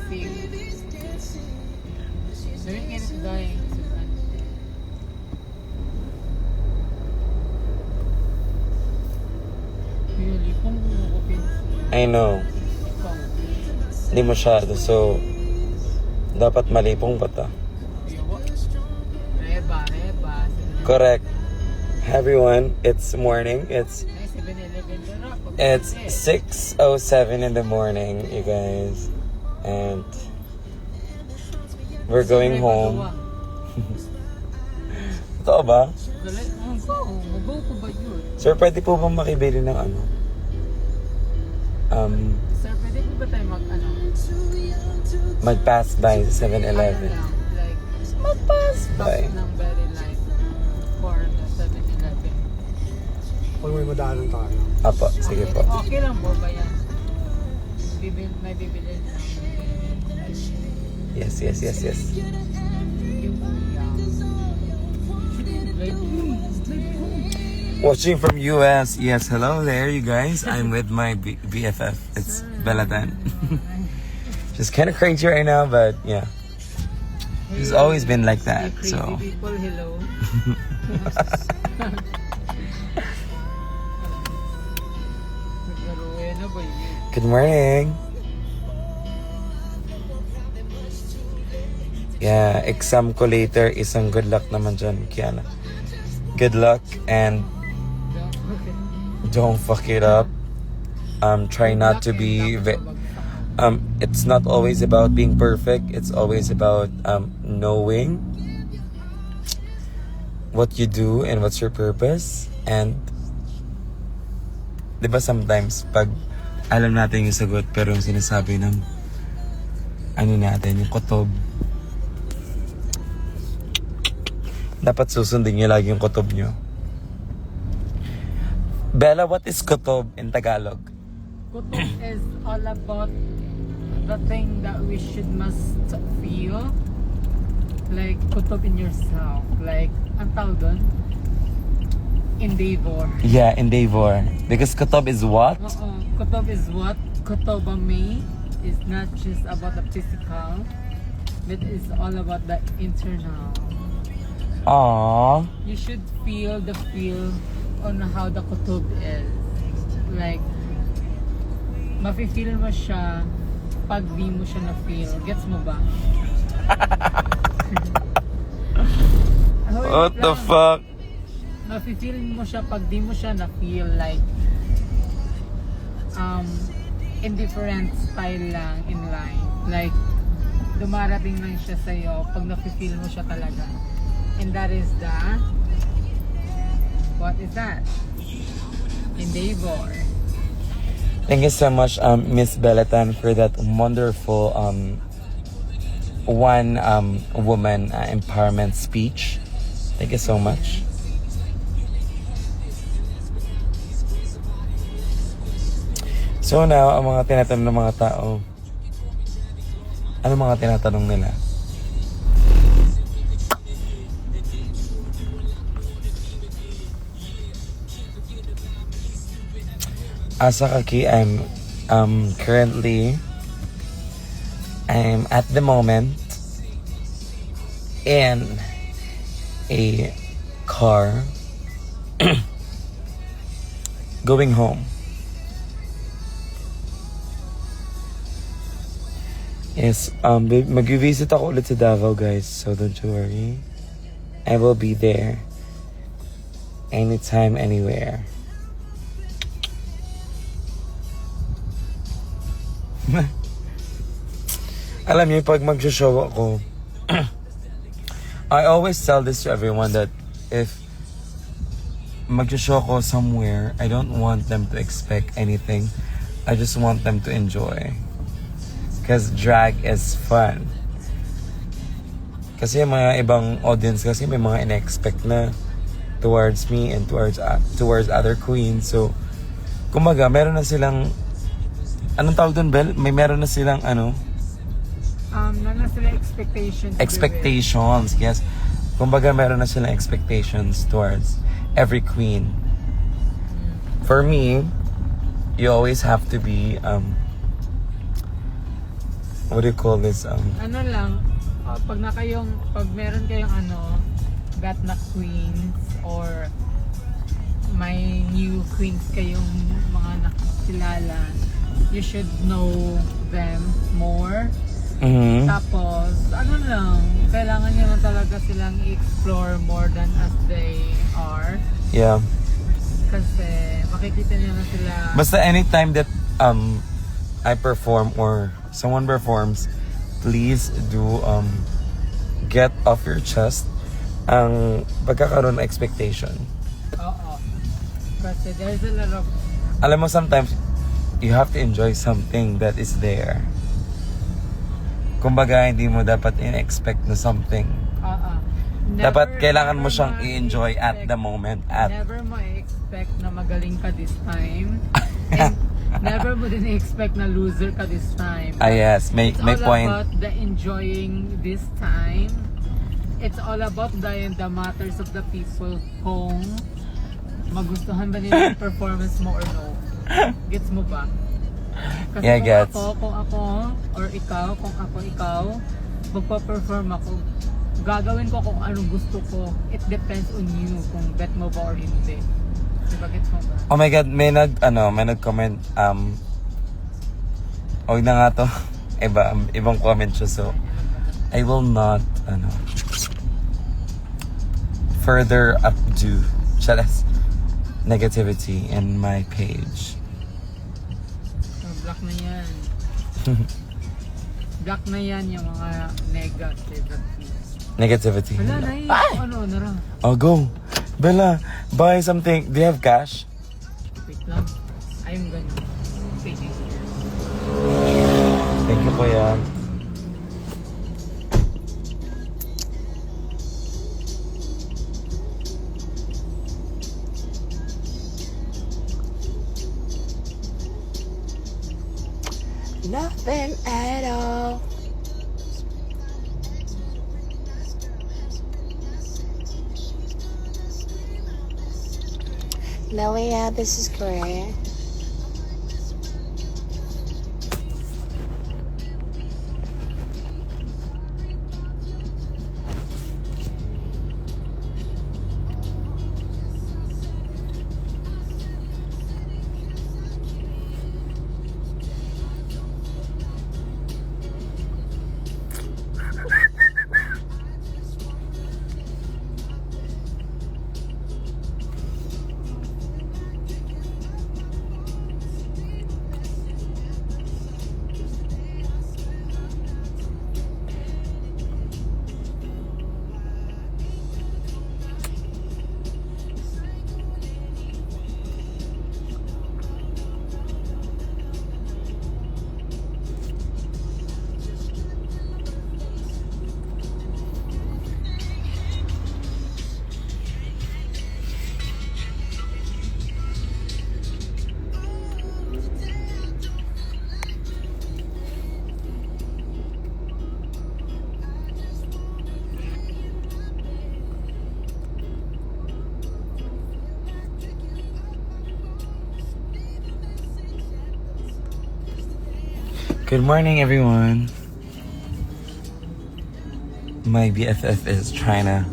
missing. Very kind of dying. Really, kung open. I know. Hindi masyado. So, dapat malipong ba ta? Reba. Correct. Everyone, it's morning. It's 6:07 in the morning, you guys. And we're going home. Totoo ba? Mag-go ko ba yun? Sir, pwede po bang makibili ng ano? Sir, pwede po ba tayo Mag-pass by sa 7-Eleven. Like, Mag-pass stop by. ng very light for the 7-Eleven. Pag may madaanan tayo. Apo, sige po. Okay lang po ba yan? May bibili lang. Yes. Watching from US. Yes, hello there, you guys. I'm with my BFF. It's Belatan. She's kind of crazy right now, but yeah. She's always been like that, Crazy so. people, hello. Good morning. Yeah, exam ko later. Isang good luck naman dyan, Kiana. Good luck and don't fuck it up. Try not to be... it's not always about being perfect. It's always about knowing what you do and what's your purpose. And diba sometimes pag alam natin yung sagot pero yung sinasabi ng ano natin, yung kutob, dapat susundin nyo lagi yung kutob nyo. Bella, what is kutob in Tagalog? Kutob is all about the thing that we must feel. Like, kutob in yourself. Like, ang tawag doon? Endeavor. Yeah, endeavor. Because kutob is what? Kutob is what? Kutobame is not just about the physical, but it's all about the internal. Aww. You should feel the feel on how the kutob is. Like, mafe-feel mo siya pag di mo siya na-feel. Gets mo ba? What the fuck? Mafe-feel mo siya pag di mo siya na-feel. Like, indifferent style lang in life. Like, dumarating lang siya sa'yo pag nafe-feel mo siya talaga. And that is the... What is that? Endeavor. Thank you so much, Miss Belatan, for that wonderful woman empowerment speech. Thank you so much. So now, ang mga tinatanong ng mga tao, ano mga tinatanong nila? Asa Kaki, I'm at the moment in a car going home. Yes, mag-visit ako ulit sa Davao, guys, so don't you worry. I will be there anytime, anywhere. Alam niyo, pag mag-show ako, I always tell this to everyone that if mag-show ako somewhere, I don't want them to expect anything. I just want them to enjoy. Because drag is fun. Kasi yung mga ibang audience kasi may mga in-expect na towards me and towards other queens. So, kumaga, meron na silang, anong tawag doon, Bel? Meron na silang ano? Meron na silang expectations. Expectations, yes. Kumbaga, meron na silang expectations towards every queen. For me, you always have to be what do you call this? Ano lang, pag meron kayong bet na queens or may new queens kayong mga nakakilala, you should know them more. Mm-hmm. Tapos, kailangan nyo lang talaga silang i-explore more than as they are. Yeah. Kasi makikita nyo na sila. Basta anytime that I perform or someone performs, please do get off your chest ang pagkakaroon ng expectation. Oo. Kasi there's a lot of... Alam mo, sometimes you have to enjoy something that is there. Kumbaga, hindi mo dapat in-expect na something. Oo. Dapat kailangan mo never siyang mo i-enjoy at i-expect- the moment. Never mo i-expect na magaling ka this time. And never mo din i-expect na loser ka this time. Yes, may It's all point. about the enjoying this time. It's all about the matters of the people kung magustuhan ba nila yung performance mo or no. Gets mo ba? Kasi Yeah, gets. kung ako, or ikaw, magpa-perform ako, gagawin ko kung anong gusto ko. It depends on you kung bet mo ba or hindi. Diba, gets mo ba? Oh my God, may nag-comment, huwag na nga to, ibang comment siya, so, I will not, further updo, negativity in my page. So, black na yan. Black na yan yung mga Negativity. Wala na yun. Na. Oh, go. Bella, buy something. Do you have cash? Wait lang. I'm gonna pay this here. Thank you, Kuya. Nothing at all. Noia, this is great. Good morning, everyone. My BFF is trying to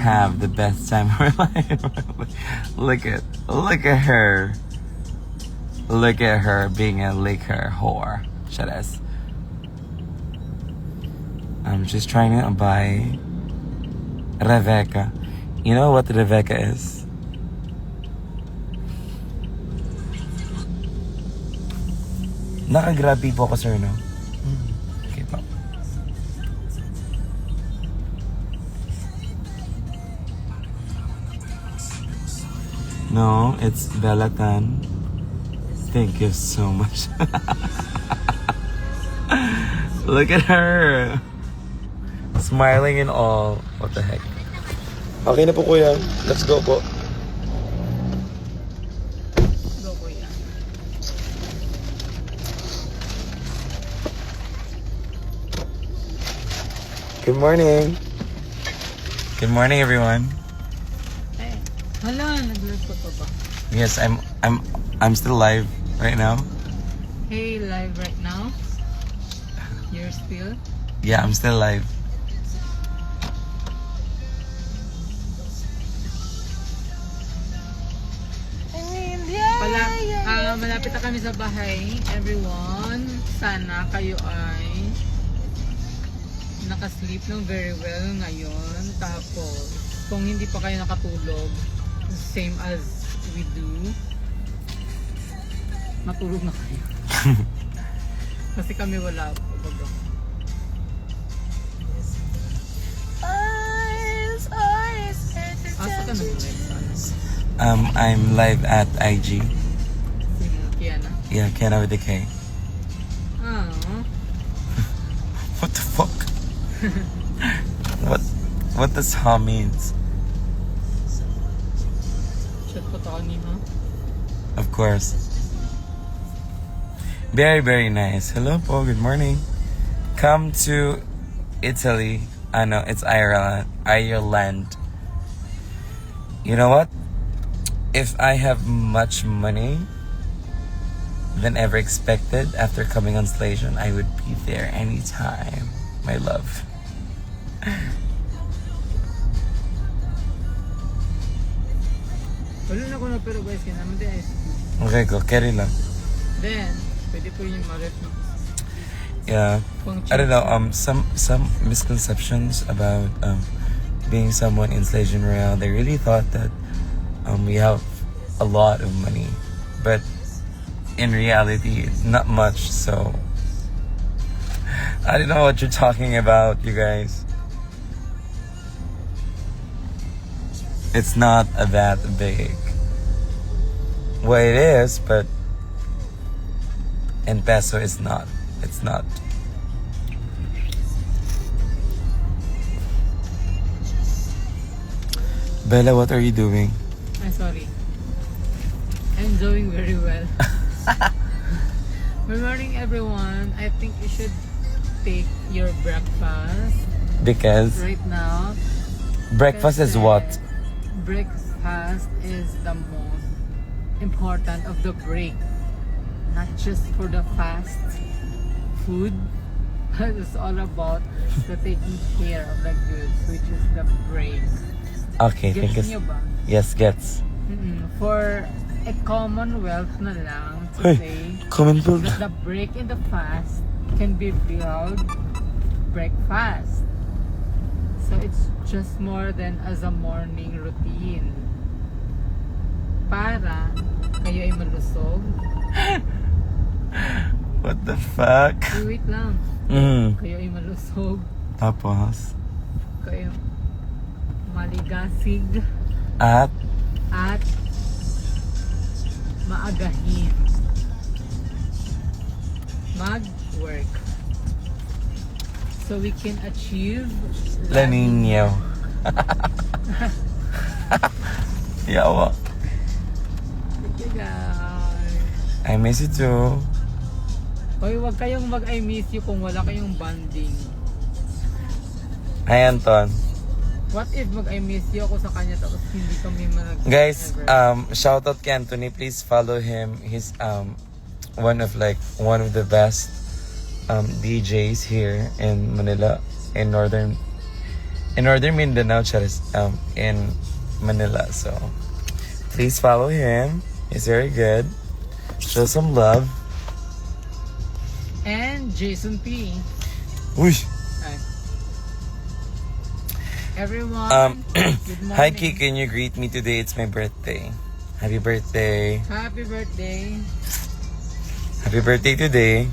have the best time of her life. Look at her. Look at her being a liquor whore. Shut us. She's trying to buy Rebecca. You know what Rebecca is? Naka-grabby po ako, sir, no? Okay po. No, it's Bella Tan. Thank you so much. Look at her. Smiling and all. What the heck? Okay na po, kuya. Let's go po. Go, kuya. Good morning. Good morning, everyone. Eh, hala, nag-live ko pa ba? Yes, I'm still live right now. Hey, live right now? You're still? Yeah, I'm still live. Malapit na kami sa bahay, everyone. Sana kayo ay nakasleep ng very well ngayon. Tapos, kung hindi pa kayo nakatulog, same as we do, matulog na kayo. Kasi kami wala po. Baga. Asa ka nag-live sana? I'm live at IG. Si Kiana. Yeah, Kenna with the K. Ah, What the fuck? What does ha means? chat po to kanina. Of course. Very, very nice. Hello po, good morning. Come to Italy. I know, it's Ireland. You know what? If I have much money than ever expected after coming on Slation, I would be there anytime, my love. Wala na ko na pero guys, kaya naman din ay Okay, go. Carry lang. then, pwede po yung ma-ref Yeah. I don't know, some misconceptions about being someone in Slation Royale. They really thought that we have a lot of money, but in reality, it's not much. So I don't know what you're talking about, you guys. It's not that big. Well, it is, but in peso, it's not. It's not. Bella, what are you doing? I'm sorry. I'm doing very well. Good morning, everyone. I think you should take your breakfast Because right now. breakfast is Kasi what? Breakfast is the most important of the break. Not just for the fast food, but it's all about the taking care of the goods, which is the break. Okay, thank Gets you. niyo ba? Yes, gets. For a commonwealth na lang to Hey, say comment po. that the break in the fast can be billed breakfast. So it's just more than as a morning routine. Para kayo ay malusog. What the fuck? Wait lang. Kayo ay malusog. Tapos, Kayo maligasig. at At maagahin mag-work so we can achieve La Niño. Yawa. Thank you guys. I miss you too. Hoy, wag kayong mag-I miss you kung wala kayong bonding. Hi, Anton. What if mag-I miss you ako sa kanya tapos hindi kami Guys, shout out kay Anthony. Please follow him. He's one of the best DJs here in Manila, in northern Mindanao, in Manila. So please follow him. He's very good. Show some love. And Jason P. Uy. Ay. Everyone, good morning. Hi Ki, can you greet me today? It's my birthday. Happy birthday. Happy birthday Happy birthday today.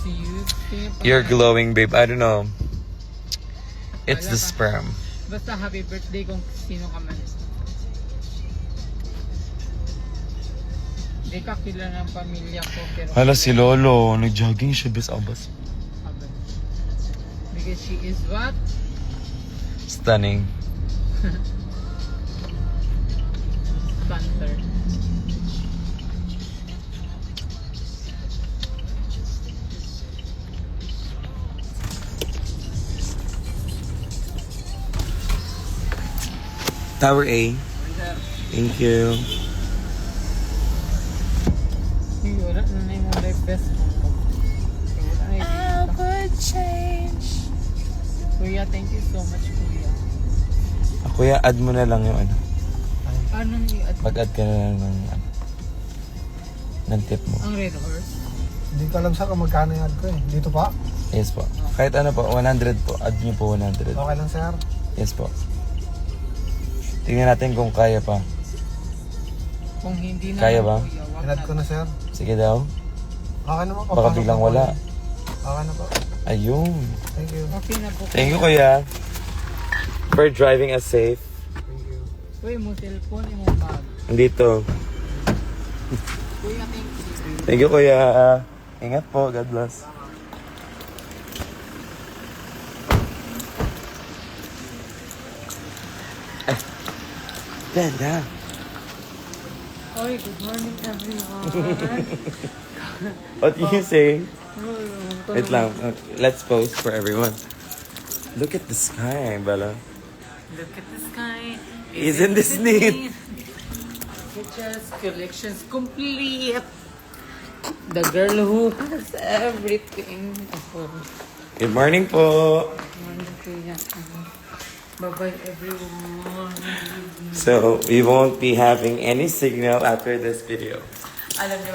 to you. You're glowing, babe. I don't know. It's the Wala ka. sperm. Basta happy birthday kung sino ka man. Hindi ka kilala ng pamilya ko pero Hala si Lolo, nag-jogging siya bis abas. because she is what? Stunning. Panther. Tower A. Thank you. Yun. Wala na yung life best mo. Wala na I yung would change. Kuya, thank you so much, Kuya. Kuya, add mo na lang yung ano. Anong i-add? Mag-add ka na lang ng ano. Ng tip mo. Ang Red Horse? Hindi ko alam sa kung magkano yung ad ko eh. Dito pa? Yes po. Kahit ano po, 100 po. Add niyo po 100. Okay lang sir. Yes po. Tingnan natin kung kaya pa. Kung hindi na Kaya ba? Kuya, wag Inad ko na sir. Sige daw. Okay na po. Baka papasok biglang na po wala. yun. Okay na po. Ayun. Thank you. Okay na po. Thank you, Kuya. For driving us safe. Thank you. Uy, mo cellphone, mo bag. Andito. Kuya, thank you. Thank you, Kuya. Ingat po. God bless. Ganda. Oy, good morning everyone. What do you say? Oh, Wait lang. Let's post for everyone. Look at the sky, Bella. Look at the sky. Isn't this neat? Pictures, collections complete. The girl who has everything. Good morning po. Bye-bye everyone. So, we won't be having any signal after this video. Alam niyo